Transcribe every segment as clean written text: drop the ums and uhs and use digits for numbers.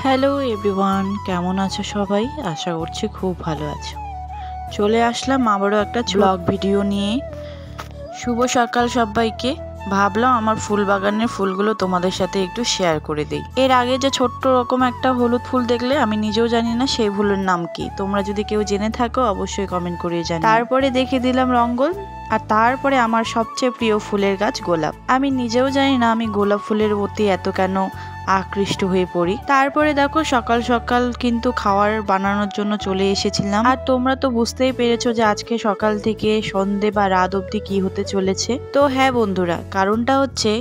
Hello everyone, কেমন আছো সবাই? আশা করছি খুব ভালো আছো। চলে আসলাম আবারও একটা ব্লগ ভিডিও নিয়ে। শুভ সকাল সবাইকে। ভাবলাম আমার ফুল বাগানের ফুলগুলো তোমাদের সাথে একটু শেয়ার করে দিই। এর আগে যে ছোট্ট রকম একটা হলুদ ফুল দেখলে, আমি নিজেও জানি না সেই ফুলের নাম কি। তোমরা যদি কেউ জেনে থাকো অবশ্যই কমেন্ট করে জানিও। তারপরে দেখে দিলাম রঙ্গন, আর তারপরে আমার সবচেয়ে প্রিয় ফুলের গাছ গোলাপ। আমি নিজেও জানি না আমি গোলাপ ফুলের প্রতি এত কেন আকৃষ্ট হয়ে পড়ি। তারপরে দেখো সকাল সকাল কিন্তু খাবার বানানোর জন্য চলে এসেছিলাম। আর তোমরা তো বুঝতেই পেরেছো যে আজকে সকাল থেকে সন্ধে বা রাত অবধি কি হতে চলেছে। তো হ্যাঁ বন্ধুরা, কারণটা হচ্ছে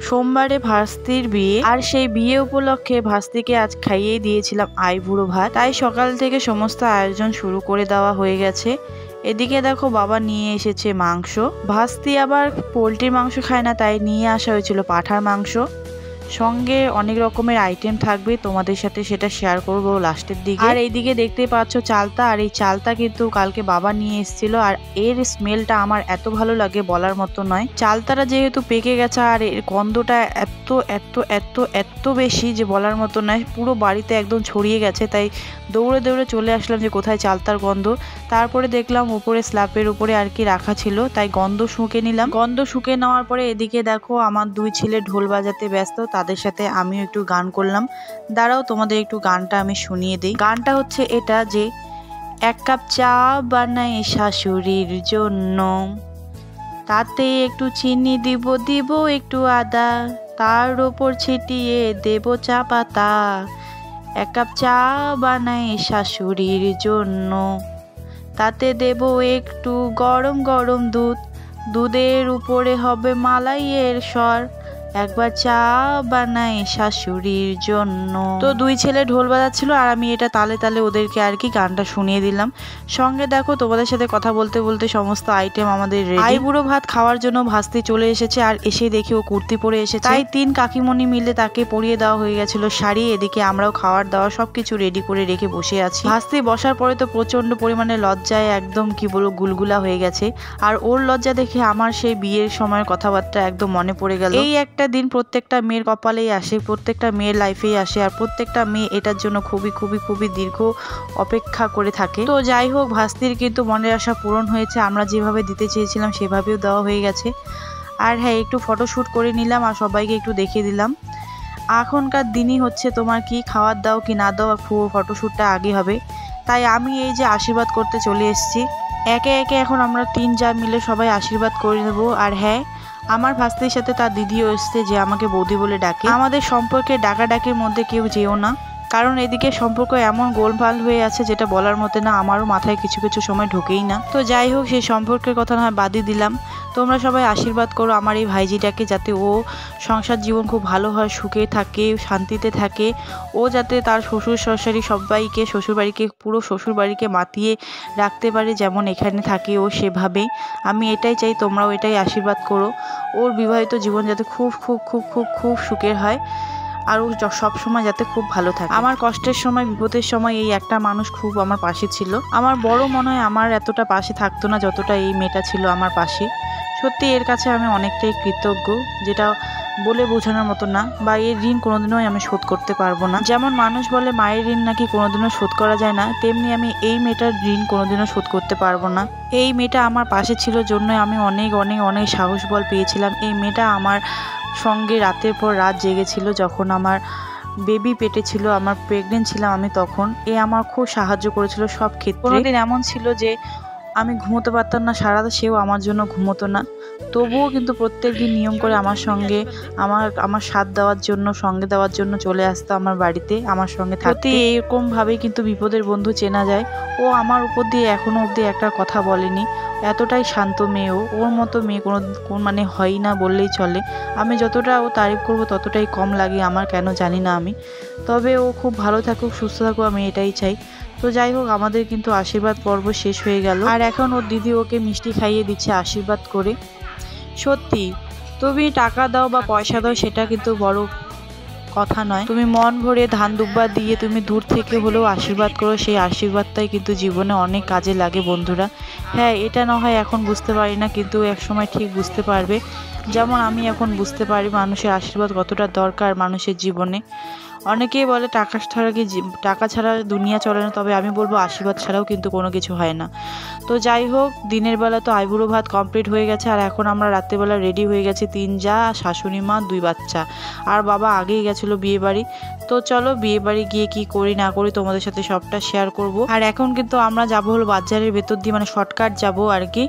সোমবারে ভাস্তির বিয়ে, আর সেই বিয়ে উপলক্ষে ভাস্তিকে আজ খাইয়ে দিয়েছিলাম আইবুড়ো ভাত। তাই সকাল থেকে সমস্ত আয়োজন শুরু করে দেওয়া হয়ে গেছে। এদিকে দেখো বাবা নিয়ে এসেছে মাংস। ভাস্তি আবার পোলট্রির মাংস খায় না, তাই নিয়ে আসা হয়েছিল পাঁঠার মাংস। সঙ্গে অনেক রকমের আইটেম থাকবে, তোমাদের সাথে সেটা শেয়ার করব লাস্টের দিকে। আর এইদিকে দেখতেই পাচ্ছ চালতা, আর এই চালতা কিন্তু কালকে বাবা নিয়ে এসেছিল, আর এর স্মেলটা আমার এত ভালো লাগে বলার মতো নয়। চালতাটা যেহেতু পেকে গেছে আর এর গন্ধটা এত এত এত এত বেশি যে বলার মতো নয়, পুরো বাড়িতে একদম ছড়িয়ে গেছে। তাই দৌড়ে দৌড়ে চলে আসলাম যে কোথায় চালতার গন্ধ। তারপরে দেখলাম উপরে স্ল্যাপের উপরে আর কি রাখা ছিল, তাই গন্ধ শুঁকে নিলাম। গন্ধ শুঁকে নেওয়ার পরে এদিকে দেখো আমার দুই ছেলে ঢোল বাজাতে ব্যস্ত, তাদের সাথে আমিও একটু গান করলাম। দাঁড়াও তোমাদের একটু গানটা আমি শুনিয়ে দিই। গানটা হচ্ছে এটা যে, এক কাপ চা বানাই শাশুড়ির জন্য, তাতে একটু চিনি দিব দিব একটু আদা, তার ওপর ছিটিয়ে দেব চা পাতা। এক কাপ চা বানাই শাশুড়ির জন্য, তাতে দেব একটু গরম গরম দুধ, দুধের উপরে হবে মালাইয়ের স্বর, একবার চা বানাই শাশুড়ির জন্য। তো দুই ছেলে ঢোল বাজাচ্ছিল আর আমি এটা তালে তালে ওদেরকে আর কি গানটা শুনিয়ে দিলাম। সঙ্গে দেখো তোমাদের সাথে কথা বলতে বলতে সমস্ত আইটেম আমাদের রেডি। আইবুড়ো ভাত খাওয়ার জন্য ভাস্তি চলে এসেছে, আর এসে দেখি ও কুর্তি পরে এসেছে। তাই তিন কাকিমণি মিলে তাকে পরিয়ে দেওয়া হয়ে গেছিল শাড়ি। এদিকে আমরাও খাওয়ার দাওয়া সবকিছু রেডি করে রেখে বসে আছি। ভাস্তি বসার পরে তো প্রচন্ড পরিমাণে লজ্জায় একদম কি বলবো গুলগুলা হয়ে গেছে। আর ওর লজ্জা দেখে আমার সেই বিয়ের সময়ের কথাবার্তা একদম মনে পড়ে গেল। এই একটা দিন প্রত্যেকটা মেয়ের কপালেই আসে, প্রত্যেকটা মেয়ের লাইফেই আসে, আর প্রত্যেকটা মেয়ে এটার জন্য খুবই খুবই খুবই দীর্ঘ অপেক্ষা করে থাকে। তো যাই হোক, ভাস্তির কিন্তু মনের আশা পূরণ হয়েছে। আমরা যেভাবে দিতে চেয়েছিলাম সেভাবেও দেওয়া হয়ে গেছে। আর হ্যাঁ, একটু ফটোশ্যুট করে নিলাম আর সবাইকে একটু দেখিয়ে দিলাম। এখনকার দিনই হচ্ছে তোমার কি খাওয়ার দাও কি না দাও, ফটোশ্যুটটা আগে হবে। তাই আমি এই যে আশীর্বাদ করতে চলে এসেছি। একে একে এখন আমরা তিন যা মিলে সবাই আশীর্বাদ করে নেবো। আর হ্যাঁ, আমার ভাস্তির সাথে তার দিদিও এসছে যে আমাকে বৌদি বলে ডাকে। আমাদের সম্পর্কে ডাকাডাকির মধ্যে কেউ যেও না, কারণ এদিকে সম্পর্ক এমন গোলমাল হয়ে আছে যেটা বলার মতো না। আমারও মাথায় কিছু কিছু সময় ঢোকেই না। তো যাই হোক, সেই সম্পর্কের কথা না হয় বাদই দিলাম। তোমরা সবাই আশীর্বাদ করো আমার এই ভাইজিটাকে, যাতে ও সংসার জীবন খুব ভালো হয়, সুখে থাকে, শান্তিতে থাকে। ও যাতে তার শ্বশুর শাশুড়ি সবাইকে, শ্বশুরবাড়িকে, পুরো শ্বশুরবাড়িকে মাতিয়ে রাখতে পারে, যেমন এখানে থাকে ও সেভাবেই। আমি এটাই চাই, তোমরাও এটাই আশীর্বাদ করো। ওর বিবাহিত জীবন যাতে খুব খুব খুব খুব খুব সুখের হয়, আর ও সবসময় যাতে খুব ভালো থাকে। আমার কষ্টের সময়, বিপদের সময় এই একটা মানুষ খুব আমার পাশে ছিল। আমার বড় মনে হয় আমার এতটা পাশে থাকতো না যতটা এই মেয়েটা ছিল আমার পাশে। সত্যি এর কাছে আমি অনেকটাই কৃতজ্ঞ, যেটা বলে বোঝানোর মতো না। বা এর ঋণ কোনোদিনও আমি শোধ করতে পারবো না। যেমন মানুষ বলে মায়ের ঋণ নাকি কোনোদিনও শোধ করা যায় না, তেমনি আমি এই মেয়েটার ঋণ কোনোদিনও শোধ করতে পারবো না। এই মেয়েটা আমার পাশে ছিল জন্যই আমি অনেক অনেক অনেক সাহস বল পেয়েছিলাম। এই মেয়েটা আমার সঙ্গে রাতের পর রাত জেগেছিল, যখন আমার বেবি পেটে ছিল, আমার প্রেগনেন্ট ছিলাম আমি, তখন এ আমার খুব সাহায্য করেছিল সব ক্ষেত্রে। কোনোদিন এমন ছিল যে আমি ঘুমোতে পারতাম না সারা রাত, সেও আমার জন্য ঘুমোতো না। তবুও কিন্তু প্রত্যেক দিন নিয়ম করে আমার সঙ্গে আমার সাথ দেওয়ার জন্য, সঙ্গে দেওয়ার জন্য চলে আসতো আমার বাড়িতে, আমার সঙ্গে থাকতে। এরকমভাবেই কিন্তু বিপদের বন্ধু চেনা যায়। ও আমার উপর দিয়ে এখনো অবধি একটা কথা বলেনি। এতটাই শান্ত মেয়ে ও, ওর মতো মেয়ে কোনো মানে হয় না বললেই চলে। আমি যতটা ও তারিফ করবো ততটাই কম লাগে আমার, কেন জানি না আমি। তবে ও খুব ভালো থাকুক, সুস্থ থাকুক, আমি এটাই চাই। তো যাই হোক, আমাদের কিন্তু আশীর্বাদ পর্ব শেষ হয়ে গেল। আর এখন ওর দিদি ওকে মিষ্টি খাইয়ে দিচ্ছে আশীর্বাদ করে। সত্যি, তুমি টাকা দাও বা পয়সা দাও সেটা কিন্তু বড় কথা নয়, তুমি মন ভরে ধান দুব্বা দিয়ে তুমি দূর থেকে হলেও আশীর্বাদ করো, সেই আশীর্বাদটাই কিন্তু জীবনে অনেক কাজে লাগে বন্ধুরা। হ্যাঁ, এটা না হয় এখন বুঝতে পারি না, কিন্তু এক সময় ঠিক বুঝতে পারবে। যেমন আমি এখন বুঝতে পারি মানুষের আশীর্বাদ কতটা দরকার মানুষের জীবনে। অনেকেই বলে টাকা ছাড়া দুনিয়া চলে না, তবে আমি বলবো আশীর্বাদ ছাড়াও কিন্তু কোনো কিছু হয় না। তো যাই হোক, দিনের বেলা তো আইবুড়ো ভাত কমপ্লিট হয়ে গেছে, আর এখন আমরা রাত্রেবেলা রেডি হয়ে গেছি 3 জা, শাশুড়ি মা, 2 বাচ্চা, আর বাবা আগেই গেছিলো বিয়ে বাড়ি। তো চলো বিয়ে বাড়ি গিয়ে কি করি না করি তোমাদের সাথে সবটা শেয়ার করব। আর এখন কিন্তু আমরা যাবো হলো বাজারের ভেতর দিয়ে, মানে শর্টকাট যাবো আর কি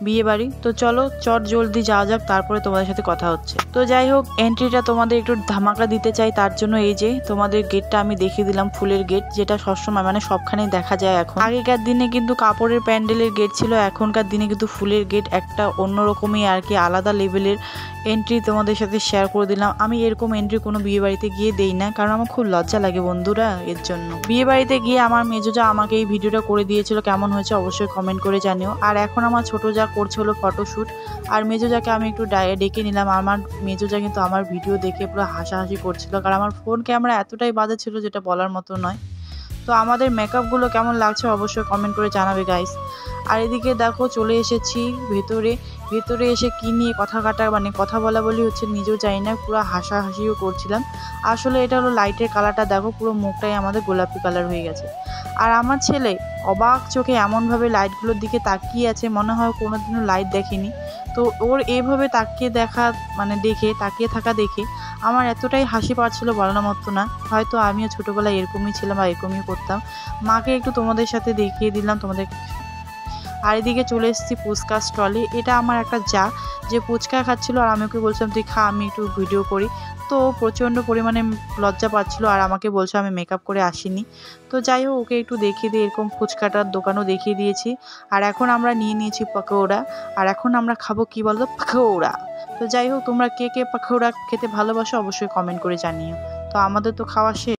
বিয়ে বাড়ি। তো চলো চট জলদি যাওয়া যাক, তারপরে তোমাদের সাথে কথা হচ্ছে। তো যাই হোক, এন্ট্রিটা তোমাদের একটু ধামাকা দিতে চাই, তার জন্য এই যে তোমাদের গেটটা আমি দেখিয়ে দিলাম, ফুলের গেট, যেটা সবসময় মানে সবখানেই দেখা যায় এখন। আগেকার দিনে কিন্তু কাপড়ের প্যান্ডেলের গেট ছিল, এখনকার দিনে কিন্তু ফুলের গেট, একটা অন্যরকমই আর কি আলাদা লেভেলের এন্ট্রি তোমাদের সাথে শেয়ার করে দিলাম। আমি এরকম এন্ট্রি কোনো বিয়ে বাড়িতে গিয়ে দেই না, কারণ আমার খুব লজ্জা লাগে বন্ধুরা এর জন্য। বিয়ে বাড়িতে গিয়ে আমার মেজো যা আমাকে এই ভিডিওটা করে দিয়েছিল, কেমন হয়েছে অবশ্যই কমেন্ট করে জানিও। আর এখন আমার ছোট যা করছে হলো ফটোশ্যুট, আর মেজো যাকে আমি একটু ডেকে নিলাম। আমার মেজো যা কিন্তু আমার ভিডিও দেখে পুরো হাসাহাসি করছিল, কারণ আমার ফোন ক্যামেরা এতটাই বাজে ছিল যেটা বলার মতো নয়। তো আমাদের মেকআপগুলো কেমন লাগছে অবশ্যই কমেন্ট করে জানাবে গাইস। আর এদিকে দেখো চলে এসেছি ভেতরে এসে কি নিয়ে কথা বলা বলি হচ্ছে নিজেও জানি না, পুরো হাসাহাসিও করছিলাম। আসলে এটা হলো লাইটের কালারটা, দেখো পুরো মুখটাই আমাদের গোলাপি কালার হয়ে গেছে। আর আমার ছেলে অবাক চোখে এমনভাবে লাইটগুলোর দিকে তাকিয়ে আছে, মনে হয় কোনোদিনও লাইট দেখেনি। তো ওর এইভাবে তাকিয়ে থাকা দেখে আমার এতটাই হাসি পাচ্ছিল বলার মতো না। হয়তো আমিও ছোটোবেলায় এরকমই ছিলাম বা এরকমই করতাম। মাকে একটু তোমাদের সাথে দেখিয়ে দিলাম তোমাদের। আর এদিকে চলে এসেছি ফুচকা স্টলে। এটা আমার একটা যে ফুচকা খাচ্ছিল, আর আমি ওকে বলছিলাম তুই খা, আমি একটু ভিডিও করি। তো প্রচণ্ড পরিমাণে লজ্জা পাচ্ছিল, আর আমাকে বলছে আমি মেকআপ করে আসিনি। তো যাই হোক, ওকে একটু দেখিয়ে দিয়ে এরকম ফুচকাটার দোকানও দেখিয়ে দিয়েছি। আর এখন আমরা নিয়েছি পাকোড়া, আর এখন আমরা খাবো কি বলতো, পাকোড়া। তো যাই হোক, তোমরা কে কে পাকোড়া খেতে ভালোবাসো অবশ্যই কমেন্ট করে জানিও। তো আমাদের তো খাওয়া শেষ।